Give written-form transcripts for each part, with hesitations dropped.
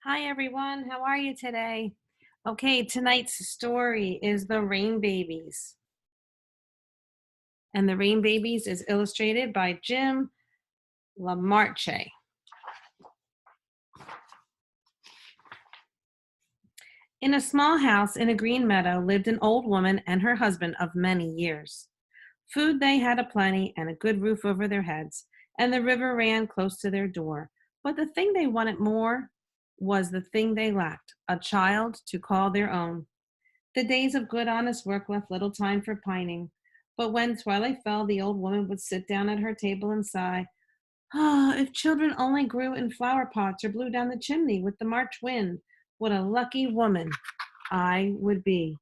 Hi, everyone. How are you today? Okay, tonight's story is The Rainbabies. And The Rainbabies is illustrated by Jim Lamarche. In a small house in a green meadow lived an old woman and her husband of many years. Food they had aplenty and a good roof over their heads, and the river ran close to their door. But the thing they wanted more was the thing they lacked, a child to call their own. The days of good, honest work left little time for pining. But when twilight fell, the old woman would sit down at her table and sigh, "Ah, if children only grew in flower pots or blew down the chimney with the March wind, what a lucky woman I would be."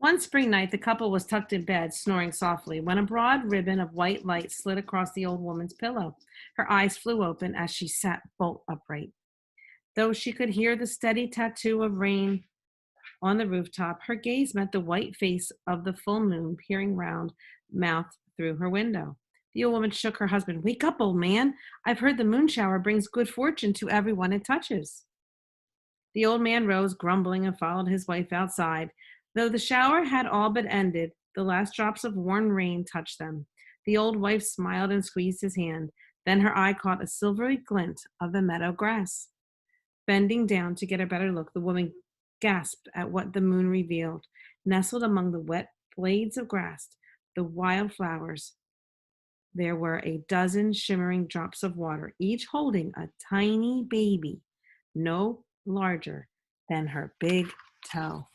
One spring night, the couple was tucked in bed, snoring softly, when a broad ribbon of white light slid across the old woman's pillow. Her eyes flew open as she sat bolt upright. Though she could hear the steady tattoo of rain on the rooftop, her gaze met the white face of the full moon peering round mouth through her window. The old woman shook her husband. "Wake up, old man. I've heard the moon shower brings good fortune to everyone it touches." The old man rose, grumbling, and followed his wife outside. Though the shower had all but ended, the last drops of warm rain touched them. The old wife smiled and squeezed his hand. Then her eye caught a silvery glint of the meadow grass. Bending down to get a better look, the woman gasped at what the moon revealed. Nestled among the wet blades of grass, the wild flowers, there were a dozen shimmering drops of water, each holding a tiny baby, no larger than her big toe.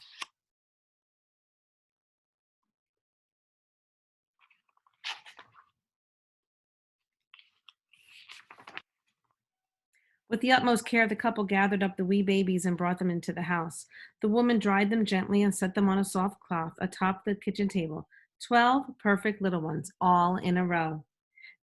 With the utmost care, the couple gathered up the wee babies and brought them into the house. The woman dried them gently and set them on a soft cloth atop the kitchen table. 12 perfect little ones, all in a row.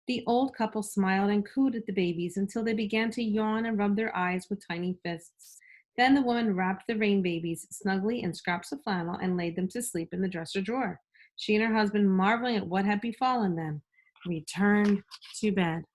The old couple smiled and cooed at the babies until they began to yawn and rub their eyes with tiny fists. Then the woman wrapped the rain babies snugly in scraps of flannel and laid them to sleep in the dresser drawer. She and her husband, marveling at what had befallen them, returned to bed.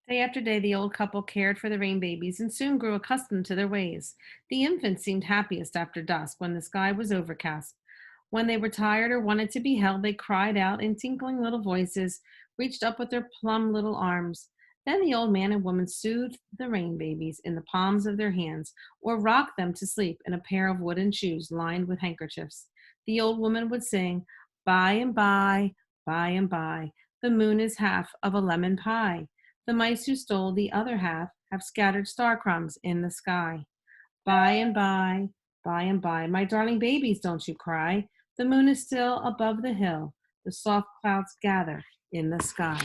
Day after day, the old couple cared for the rain babies and soon grew accustomed to their ways. The infants seemed happiest after dusk when the sky was overcast. When they were tired or wanted to be held, they cried out in tinkling little voices, reached up with their plump little arms. Then the old man and woman soothed the rain babies in the palms of their hands or rocked them to sleep in a pair of wooden shoes lined with handkerchiefs. The old woman would sing, "By and by and by, the moon is half of a lemon pie. The mice who stole the other half have scattered star crumbs in the sky. By and by and by, my darling babies, don't you cry. The moon is still above the hill. The soft clouds gather in the sky."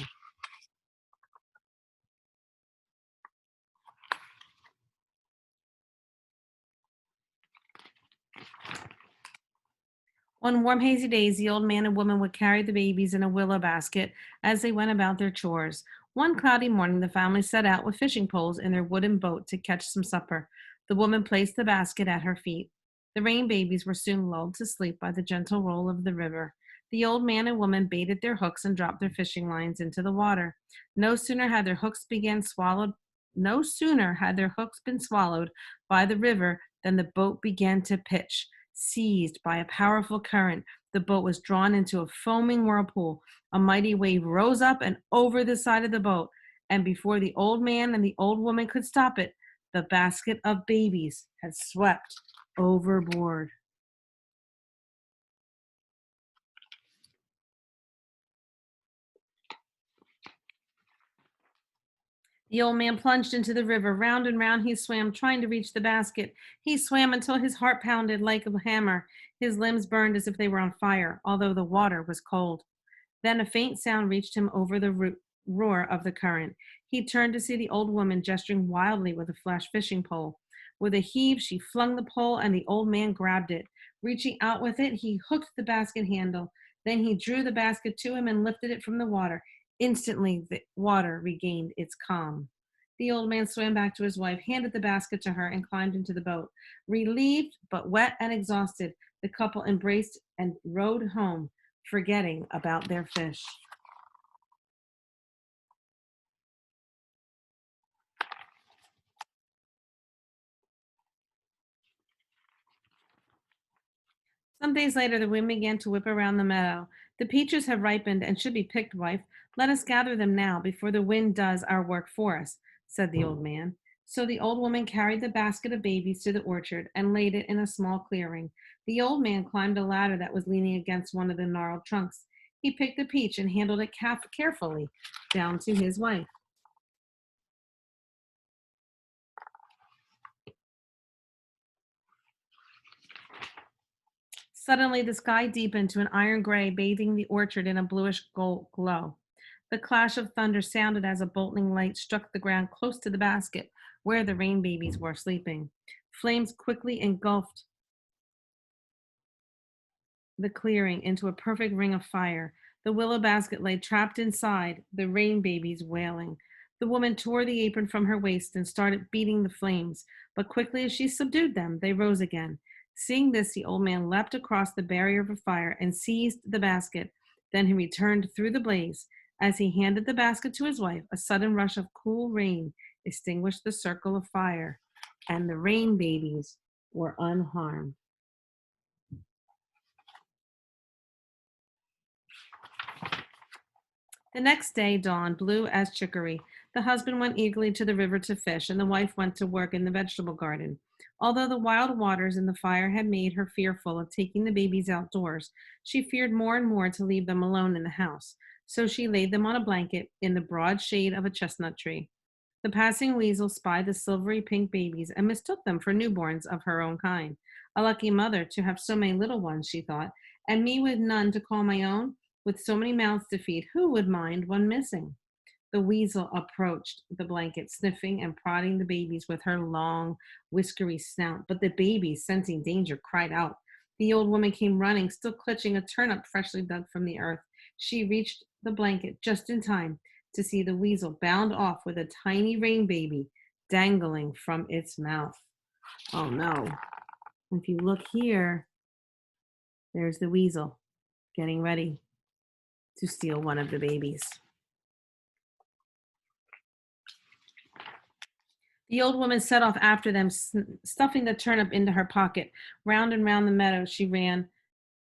On warm, hazy days, the old man and woman would carry the babies in a willow basket as they went about their chores. One cloudy morning, the family set out with fishing poles in their wooden boat to catch some supper. The woman placed the basket at her feet. The rain babies were soon lulled to sleep by the gentle roll of the river. The old man and woman baited their hooks and dropped their fishing lines into the water. No sooner had their hooks began swallowed no sooner had their hooks been swallowed by the river than the boat began to pitch. Seized by a powerful current, the boat was drawn into a foaming whirlpool. A mighty wave rose up and over the side of the boat, and before the old man and the old woman could stop it, the basket of babies had swept overboard. The old man plunged into the river. Round and round he swam, trying to reach the basket. He swam until his heart pounded like a hammer. His limbs burned as if they were on fire, although the water was cold. Then a faint sound reached him over the roar of the current. He turned to see the old woman gesturing wildly with a flash fishing pole. With a heave, she flung the pole, and the old man grabbed it. Reaching out with it, he hooked the basket handle. Then he drew the basket to him and lifted it from the water. Instantly, the water regained its calm. The old man swam back to his wife, handed the basket to her, and climbed into the boat. Relieved but wet and exhausted, the couple embraced and rowed home, forgetting about their fish. Some days later, the wind began to whip around the meadow. The peaches have ripened and should be picked, wife. Let us gather them now before the wind does our work for us, said the old man. So the old woman carried the basket of babies to the orchard and laid it in a small clearing. The old man climbed a ladder that was leaning against one of the gnarled trunks. He picked a peach and handled it carefully down to his wife. Suddenly, the sky deepened to an iron gray, bathing the orchard in a bluish gold glow. The clash of thunder sounded as a bolting light struck the ground close to the basket where the rain babies were sleeping. Flames quickly engulfed the clearing into a perfect ring of fire. The willow basket lay trapped inside, the rain babies wailing. The woman tore the apron from her waist and started beating the flames, but quickly as she subdued them, they rose again. Seeing this, the old man leapt across the barrier of fire and seized the basket. Then he returned through the blaze. As he handed the basket to his wife, a sudden rush of cool rain extinguished the circle of fire, and the rain babies were unharmed. The next day dawned blue as chicory. The husband went eagerly to the river to fish, and the wife went to work in the vegetable garden. Although the wild waters and the fire had made her fearful of taking the babies outdoors, she feared more and more to leave them alone in the house. So she laid them on a blanket in the broad shade of a chestnut tree. The passing weasel spied the silvery pink babies and mistook them for newborns of her own kind. A lucky mother to have so many little ones, she thought, and me with none to call my own. With so many mouths to feed, who would mind one missing? The weasel approached the blanket, sniffing and prodding the babies with her long, whiskery snout. But the babies, sensing danger, cried out. The old woman came running, still clutching a turnip freshly dug from the earth. She reached the blanket just in time to see the weasel bound off with a tiny rain baby dangling from its mouth. Oh no. If you look here, there's the weasel getting ready to steal one of the babies. The old woman set off after them, stuffing the turnip into her pocket. Round and round the meadow she ran,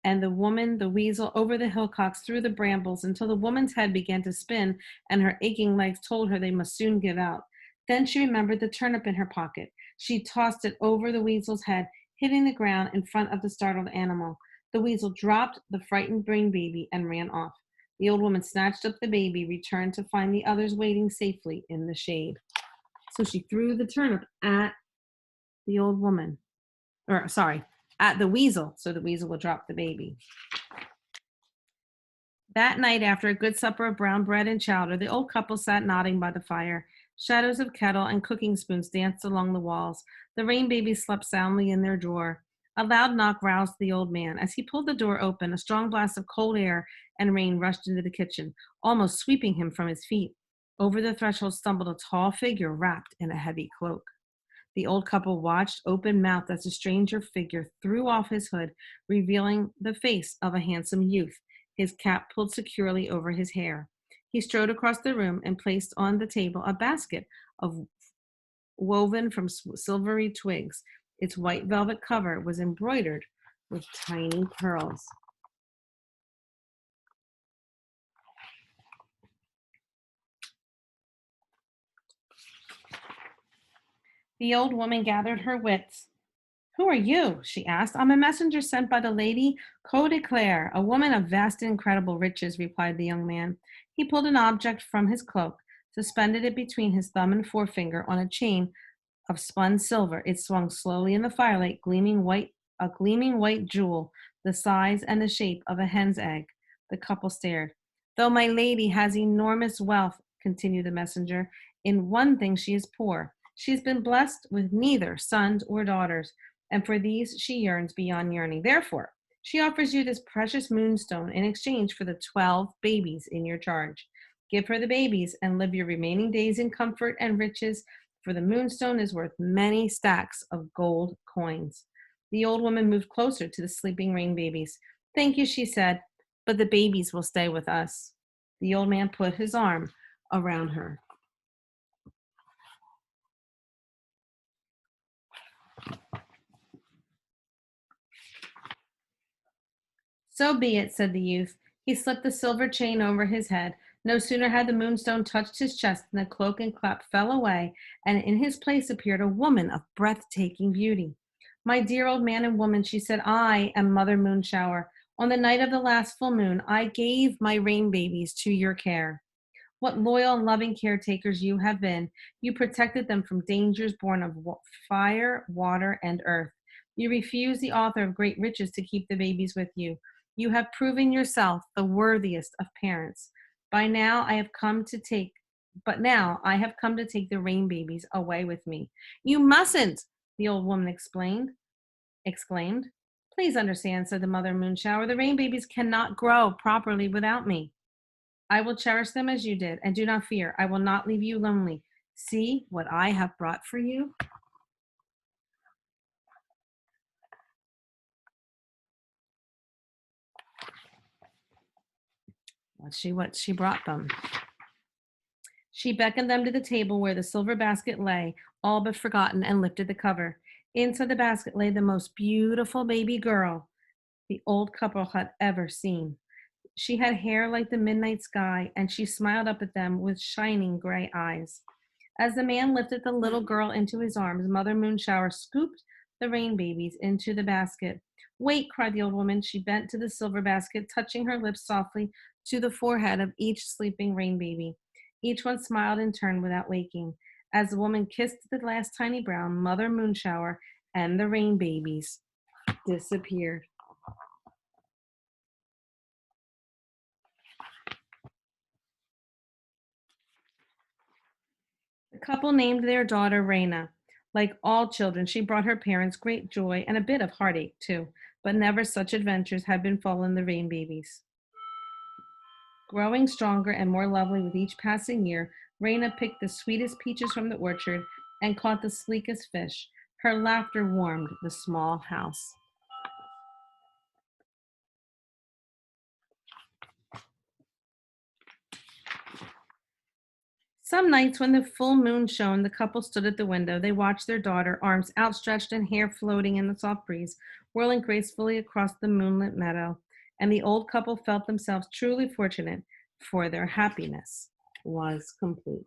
and the woman, the weasel, over the hillocks, through the brambles, until the woman's head began to spin and her aching legs told her they must soon give out. Then she remembered the turnip in her pocket. She tossed it over the weasel's head, hitting the ground in front of the startled animal. The weasel dropped the frightened brain baby and ran off. The old woman snatched up the baby, returned to find the others waiting safely in the shade. So she threw the turnip at the old woman, or sorry, at the weasel, so the weasel will drop the baby. That night, after a good supper of brown bread and chowder, the old couple sat nodding by the fire. Shadows of kettle and cooking spoons danced along the walls. The rain babies slept soundly in their drawer. A loud knock roused the old man. As he pulled the door open, a strong blast of cold air and rain rushed into the kitchen, almost sweeping him from his feet. Over the threshold stumbled a tall figure wrapped in a heavy cloak. The old couple watched open mouthed as the stranger figure threw off his hood, revealing the face of a handsome youth, his cap pulled securely over his hair. He strode across the room and placed on the table a basket of woven from silvery twigs. Its white velvet cover was embroidered with tiny pearls. The old woman gathered her wits. "Who are you?" she asked. "I'm a messenger sent by the Lady Cau de Claire, a woman of vast and incredible riches," replied the young man. He pulled an object from his cloak, suspended it between his thumb and forefinger on a chain of spun silver. It swung slowly in the firelight, a gleaming white jewel, the size and the shape of a hen's egg. The couple stared. "Though my lady has enormous wealth," continued the messenger, "in one thing she is poor. She has been blessed with neither sons or daughters, and for these she yearns beyond yearning. Therefore, she offers you this precious moonstone in exchange for the 12 babies in your charge. Give her the babies and live your remaining days in comfort and riches, for the moonstone is worth many stacks of gold coins. The old woman moved closer to the sleeping rain babies. Thank you, she said, but the babies will stay with us. The old man put his arm around her. So be it, said the youth. He slipped the silver chain over his head. No sooner had the moonstone touched his chest than the cloak and cap fell away, and in his place appeared a woman of breathtaking beauty. My dear old man and woman, she said, I am Mother Moonshower. On the night of the last full moon, I gave my rain babies to your care. What loyal and loving caretakers you have been. You protected them from dangers born of fire, water, and earth. You refused the author of great riches to keep the babies with you. You have proven yourself the worthiest of parents. By now I have come to take but now I have come to take the rain babies away with me. You mustn't, the old woman exclaimed. Please understand, said the mother moonshower, the rain babies cannot grow properly without me. I will cherish them as you did, and do not fear, I will not leave you lonely. See what I have brought for you. What she brought them. She beckoned them to the table where the silver basket lay, all but forgotten, and lifted the cover. Inside the basket lay the most beautiful baby girl the old couple had ever seen. She had hair like the midnight sky, and she smiled up at them with shining gray eyes. As the man lifted the little girl into his arms, Mother Moonshower scooped the rain babies into the basket. Wait, cried the old woman. She bent to the silver basket, touching her lips softly to the forehead of each sleeping rain baby. Each one smiled in turn without waking. As the woman kissed the last tiny brown, Mother Moonshower and the rain babies disappeared. The couple named their daughter Raina. Like all children, she brought her parents great joy and a bit of heartache, too, but never such adventures had befallen the rain babies. Growing stronger and more lovely with each passing year, Raina picked the sweetest peaches from the orchard and caught the sleekest fish. Her laughter warmed the small house. Some nights when the full moon shone, the couple stood at the window. They watched their daughter, arms outstretched and hair floating in the soft breeze, whirling gracefully across the moonlit meadow. And the old couple felt themselves truly fortunate, for their happiness was complete.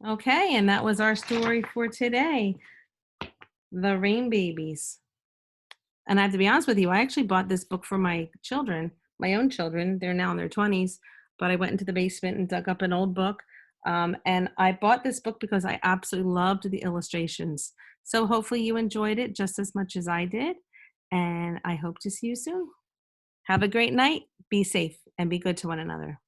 Okay, and that was our story for today, The Rain Babies. And I have to be honest with you, I actually bought this book for my children, my own children. They're now in their 20s, but I went into the basement and dug up an old book. And I bought this book because I absolutely loved the illustrations. So hopefully you enjoyed it just as much as I did. And I hope to see you soon. Have a great night. Be safe and be good to one another.